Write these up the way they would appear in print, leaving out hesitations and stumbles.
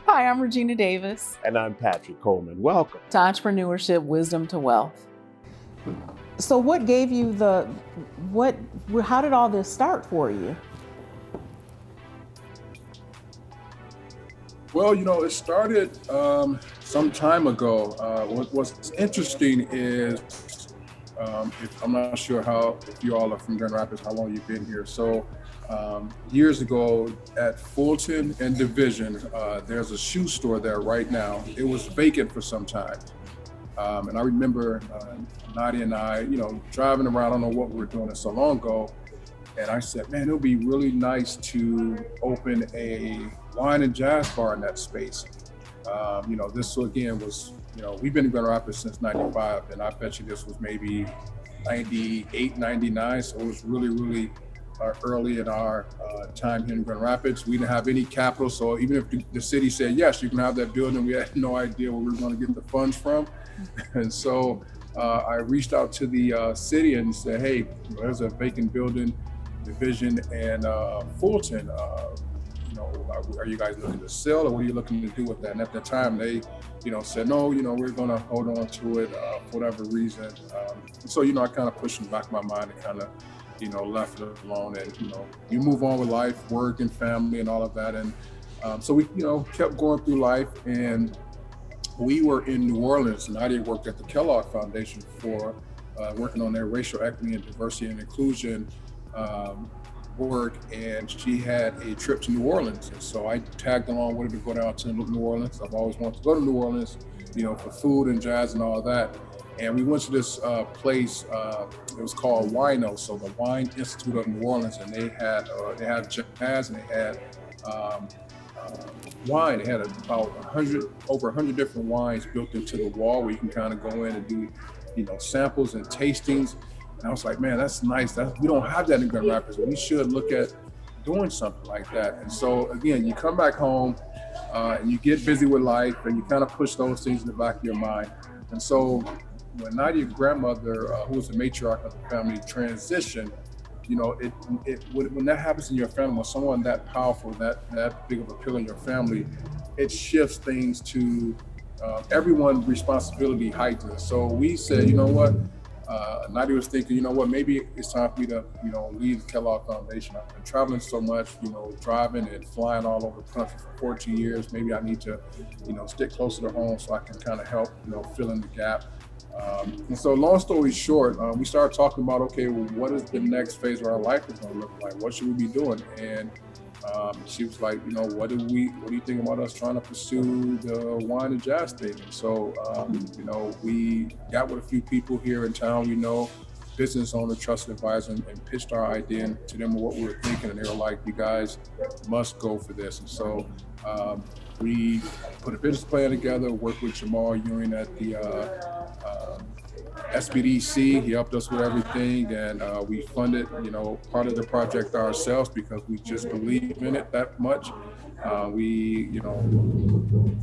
Hi, I'm Regina Davis. And I'm Patrick Coleman. Welcome to Entrepreneurship, Wisdom to Wealth. So what gave you how did all this start for you? Well, it started some time ago. What's interesting is, I'm not sure if you all are from Grand Rapids, how long you've been here. So years ago at Fulton and Division, there's a shoe store there right now. It was vacant for some time. And I remember Nadia and I, driving around, I don't know what we were doing it so long ago. And I said, man, it would be really nice to open a wine and jazz bar in that space. This again was, we've been in Grand Rapids since 95, and I bet you this was maybe 98, 99. So it was really, really early in our time here in Grand Rapids. We didn't have any capital. So even if the city said, yes, you can have that building, we had no idea where we were going to get the funds from. And so I reached out to the city and said, hey, there's a vacant building, Division and Fulton. Are you guys looking to sell, or what are you looking to do with that? And at the time, they, said, no, we're going to hold on to it for whatever reason. So, I kind of pushed in the back of my mind and kind of, left it alone. And, you move on with life, work and family and all of that. And so we, kept going through life. And we were in New Orleans, and Nadia worked at the Kellogg Foundation for working on their racial equity and diversity and inclusion work, and she had a trip to New Orleans, and so I tagged along with her to go down to New Orleans. I've always wanted to go to New Orleans, for food and jazz and all of that. And we went to this place. It was called Wino, so the Wine Institute of New Orleans, and they had jazz and they had wine. They had about over 100 different wines built into the wall where you can kind of go in and do, samples and tastings. And I was like, man, that's nice. We don't have that in Grand Rapids. We should look at doing something like that. And so again, you come back home and you get busy with life, and you kind of push those things in the back of your mind. And so when Nadia's grandmother, who was the matriarch of the family, transitioned, when that happens in your family, when someone that powerful, that big of a pillar in your family, it shifts things to everyone's responsibility heightens. So we said, you know what? Nadia was thinking, maybe it's time for me to, leave the Kellogg Foundation. I've been traveling so much, driving and flying all over the country for 14 years. Maybe I need to, stick closer to home so I can kind of help, fill in the gap. And so long story short, we started talking about, okay, well, what is the next phase of our life is going to look like? What should we be doing? And she was like, what do you think about us trying to pursue the wine and jazz thing? And so, we got with a few people here in town, business owner, trusted advisor, and pitched our idea to them what we were thinking. And they were like, you guys must go for this. And so we put a business plan together, worked with Jamal Ewing at the SBDC. He helped us with everything, and we funded, part of the project ourselves because we just believe in it that much. We,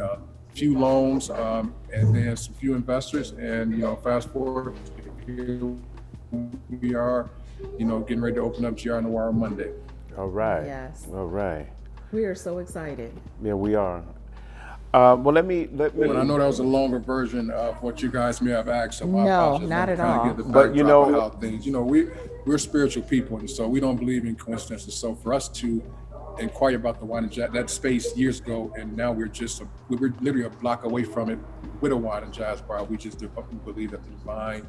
a few loans, and then some few investors, and fast forward, here we are, getting ready to open up GR Noir on Monday. All right. Yes. All right. We are so excited. Yeah, we are. Well, let me. Well, I know that was a longer version of what you guys may have asked. So No, not at all. But how things, we're spiritual people, and so we don't believe in coincidences. So for us to inquire about the wine and jazz, that space years ago, and now we're literally a block away from it with a wine and jazz bar. We just believe that the divine,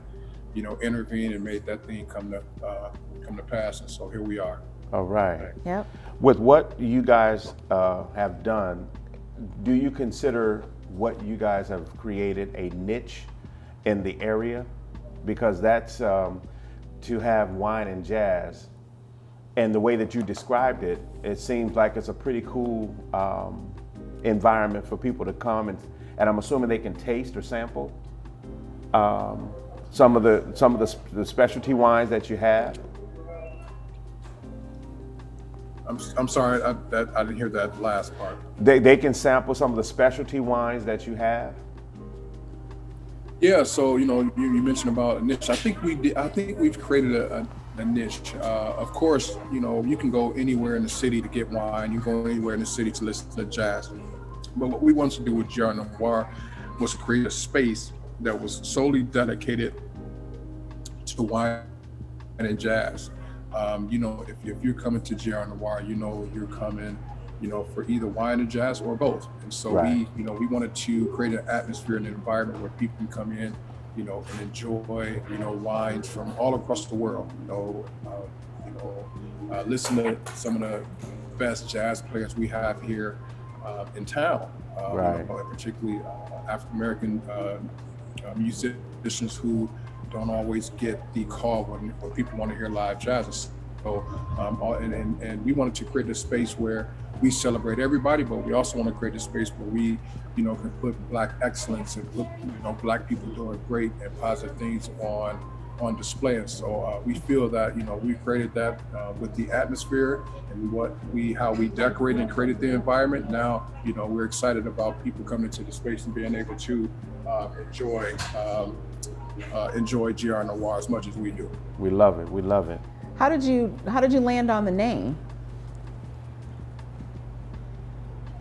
intervened and made that thing come to pass, and so here we are. All right. Yep. With what you guys have done, do you consider what you guys have created a niche in the area? Because that's to have wine and jazz, and the way that you described it, it seems like it's a pretty cool environment for people to come and I'm assuming they can taste or sample some of the specialty wines that you have. I'm sorry, I didn't hear that last part. They can sample some of the specialty wines that you have. Yeah, so you mentioned about a niche. I think we've created a niche. Of course, you can go anywhere in the city to get wine. You can go anywhere in the city to listen to jazz. But what we wanted to do with GR Noir was create a space that was solely dedicated to wine and jazz. If you're coming to GR Noir, you're coming, for either wine and jazz or both. And so Right. we wanted to create an atmosphere and an environment where people can come in, and enjoy, wines from all across the world. Listen to some of the best jazz players we have here in town, Right. and particularly African American musicians who don't always get the call when people want to hear live jazz. So, and we wanted to create a space where we celebrate everybody, but we also want to create a space where we, can put Black excellence and put, Black people doing great and positive things on display. And so we feel that, we created that with the atmosphere and how we decorated and created the environment. Now, we're excited about people coming into the space and being able to enjoy GR Noir as much as we do. We love it. We love it. How did you land on the name?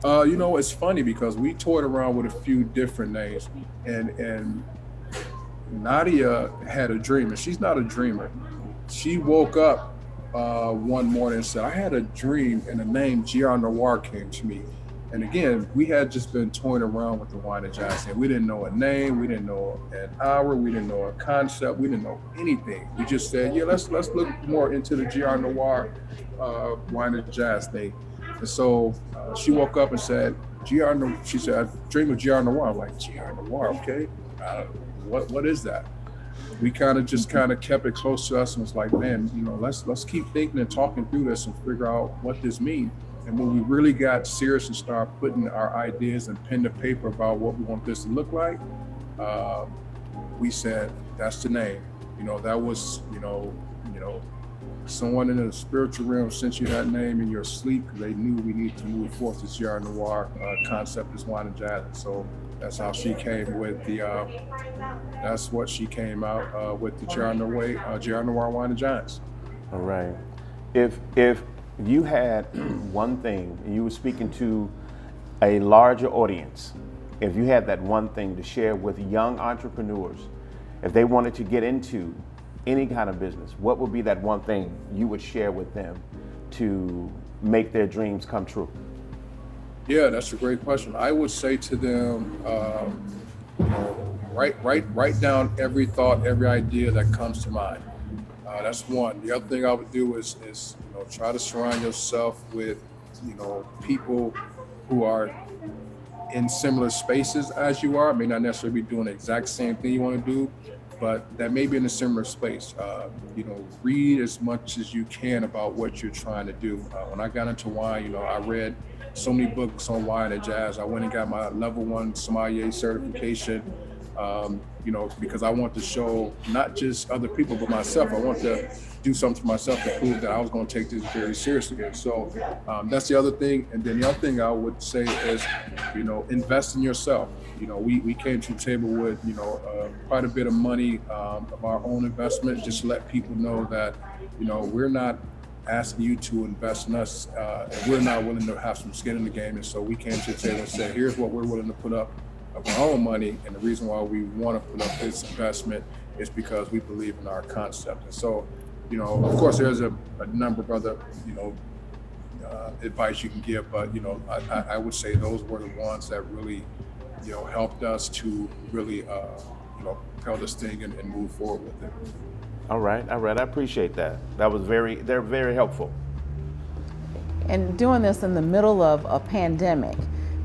It's funny because we toyed around with a few different names, and Nadia had a dream, and she's not a dreamer. She woke up one morning and said, I had a dream, and the name GR Noir came to me. And again, we had just been toying around with the wine and jazz thing. We didn't know a name, we didn't know an hour, we didn't know a concept, we didn't know anything. We just said, yeah, let's look more into the GR Noir wine and jazz thing. And so she woke up and said, she said, I dream of GR Noir. I'm like, GR Noir, okay. What is that? We kind of kept it close to us and was like, man, let's keep thinking and talking through this and figure out what this means. And when we really got serious and started putting our ideas and pen to paper about what we want this to look like, we said, that's the name. That was, someone in the spiritual realm sent you that name in your sleep because they knew we needed to move forth this GR Noir concept as wine and jazz. And so that's how she came with that's what she came out with the GR Noir wine and jazz. All right. If you had one thing, and you were speaking to a larger audience, if you had that one thing to share with young entrepreneurs, if they wanted to get into any kind of business, what would be that one thing you would share with them to make their dreams come true? Yeah, that's a great question. I would say to them, write down every thought, every idea that comes to mind. That's one. The other thing I would do is try to surround yourself with people who are in similar spaces as you are. May not necessarily be doing the exact same thing you want to do, but that may be in a similar space. Read as much as you can about what you're trying to do. When I got into wine, I read so many books on wine and jazz. I went and got my level 1 sommelier certification, because I want to show not just other people, but myself. I want to do something for myself to prove that I was going to take this very seriously. And so that's the other thing. And then the other thing I would say is, invest in yourself. We came to the table with, quite a bit of money of our own investment, just to let people know that, we're not asking you to invest in us, and we're not willing to have some skin in the game. And so we came to the table and said, here's what we're willing to put up of our own money. And the reason why we want to put up this investment is because we believe in our concept. And so, of course, there's a number of other, advice you can give, but, I would say those were the ones that really, helped us to really, propel this thing and move forward with it. All right. I appreciate that. They're very helpful. And doing this in the middle of a pandemic,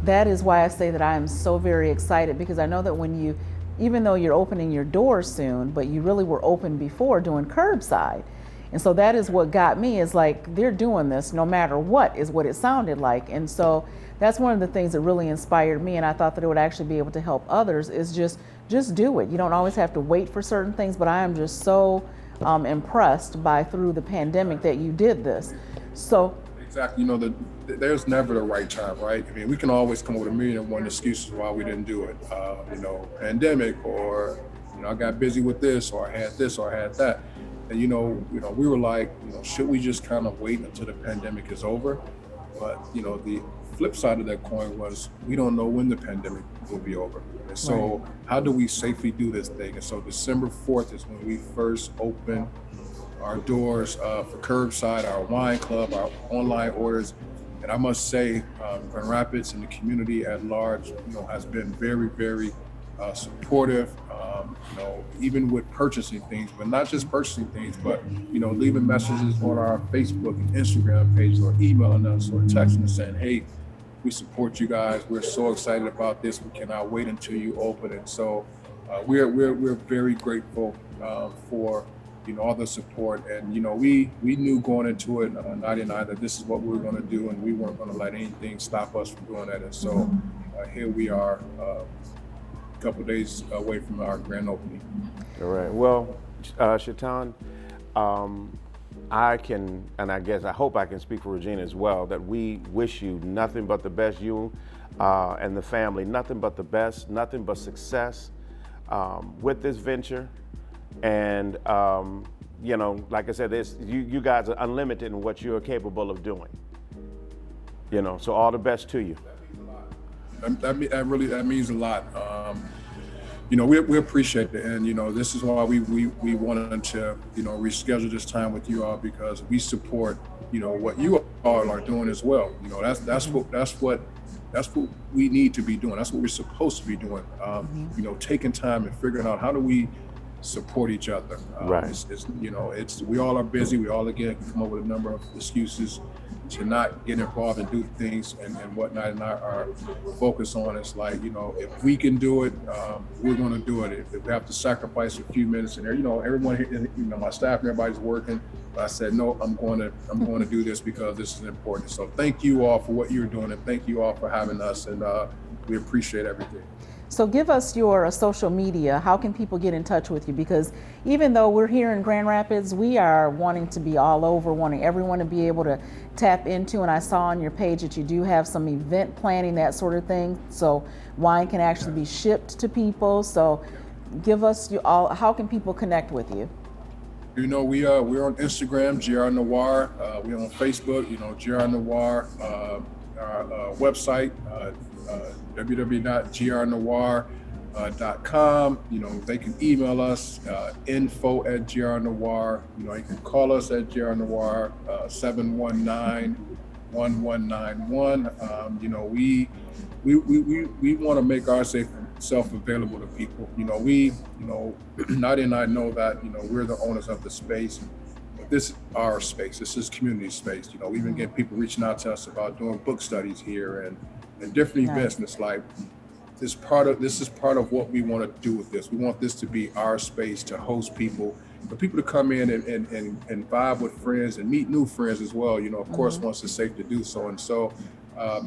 that is why I say that I am so very excited, because I know that even though you're opening your doors soon, but you really were open before doing curbside. And so that is what got me, is like, they're doing this no matter what, is what it sounded like. And so that's one of the things that really inspired me. And I thought that it would actually be able to help others, is just do it. You don't always have to wait for certain things, but I am just so impressed through the pandemic that you did this. So exactly, there's never the right time, right? I mean, we can always come up with 1,000,001 excuses why we didn't do it. Pandemic, or I got busy with this, or I had this, or I had that. And we were like, should we just kind of wait until the pandemic is over? But the flip side of that coin was we don't know when the pandemic will be over. And so how do we safely do this thing? And so December 4th is when we first opened our doors for curbside, our wine club, our online orders. And I must say, Grand Rapids and the community at large, has been very, very supportive, even with purchasing things, but not just purchasing things, but, leaving messages on our Facebook and Instagram page, or emailing us or texting us saying, hey, we support you guys. We're so excited about this. We cannot wait until you open it. So we're very grateful for all the support. And we knew going into it, 99, that this is what we were going to do, and we weren't going to let anything stop us from doing that. And so here we are, a couple of days away from our grand opening. All right. Well, Shaitan, I can, and I hope I can speak for Regina as well, that we wish you nothing but the best, you and the family, nothing but the best, nothing but success with this venture. And, like I said, you guys are unlimited in what you are capable of doing. So all the best to you. That means a lot. We appreciate it, and this is why we wanted to reschedule this time with you all, because we support what you all are doing as well. That's what we need to be doing. That's what we're supposed to be doing. Taking time and figuring out how do we support each other. Right. We all are busy. We all again come up with a number of excuses to not get involved and do things and whatnot. And our focus on is like, if we can do it, we're going to do it. If we have to sacrifice a few minutes, and everyone here, my staff and everybody's working. But I said, no, I'm going to do this because this is important. So thank you all for what you're doing, and thank you all for having us, and we appreciate everything. So give us your social media. How can people get in touch with you? Because even though we're here in Grand Rapids, we are wanting to be all over, wanting everyone to be able to tap into. And I saw on your page that you do have some event planning, that sort of thing. So wine can actually be shipped to people. So give us how can people connect with you? We're on Instagram, GR Noir. We're on Facebook, GR Noir. Our website, www.grnoir.com. They can email us, info@grnoir. You can call us at grnoir 719-1191. We want to make ourselves available to people. Nadia and I know that we're the owners of the space. This is our space. This is community space. We even get people reaching out to us about doing book studies here and different events. And it's like, this is part of what we want to do with this. We want this to be our space to host people, for people to come in and vibe with friends and meet new friends as well. Of course, once it's safe to do so. And so,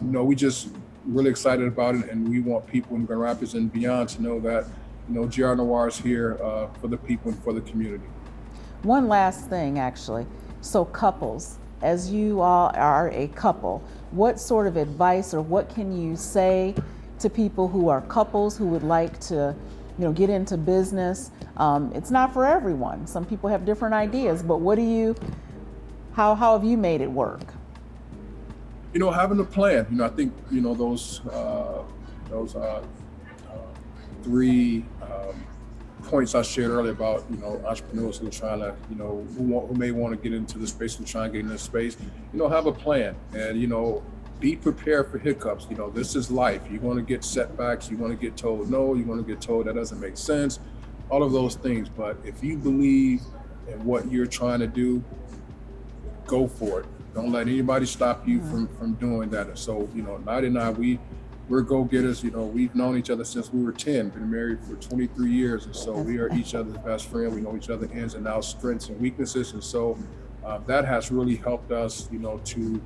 we just really excited about it, and we want people in Grand Rapids and beyond to know that, GR Noir is here for the people and for the community. One last thing, actually. So couples, as you all are a couple, what sort of advice or what can you say to people who are couples who would like to, get into business? It's not for everyone. Some people have different ideas, but how have you made it work? Having a plan. I think, those three points I shared earlier about, entrepreneurs who are trying to, who may want to get into the space and try and get into the space, have a plan and, be prepared for hiccups. This is life. You're going to get setbacks. You're going to get told no. You're going to get told that doesn't make sense. All of those things. But if you believe in what you're trying to do, go for it. Don't let anybody stop you from doing that. And so, Nadia and I, we're go-getters. We've known each other since we were 10, been married for 23 years. And so we are each other's best friend. We know each other's ins and outs, strengths and weaknesses. And so that has really helped us, to,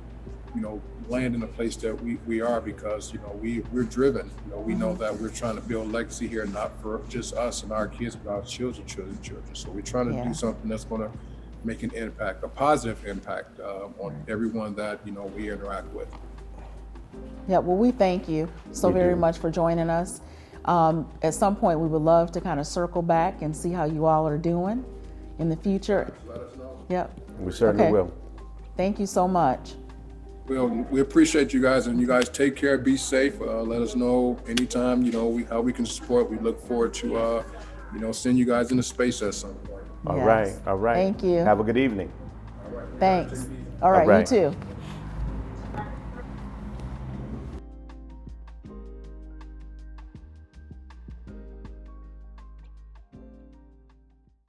land in a place that we are, because, we're driven. We know that we're trying to build legacy here, not for just us and our kids, but our children. So we're trying to do something that's going to make an impact, a positive impact on everyone that, we interact with. Yeah, well, we thank you so very much for joining us. At some point, we would love to kind of circle back and see how you all are doing in the future. Let us know. Yep. We certainly will. Thank you so much. Well, we appreciate you guys, and you guys take care, be safe. Let us know anytime, how we can support. We look forward to, send you guys into space at some point. All Yes. right, all right. Thank you. Have a good evening. Thanks. All All right, right. you too.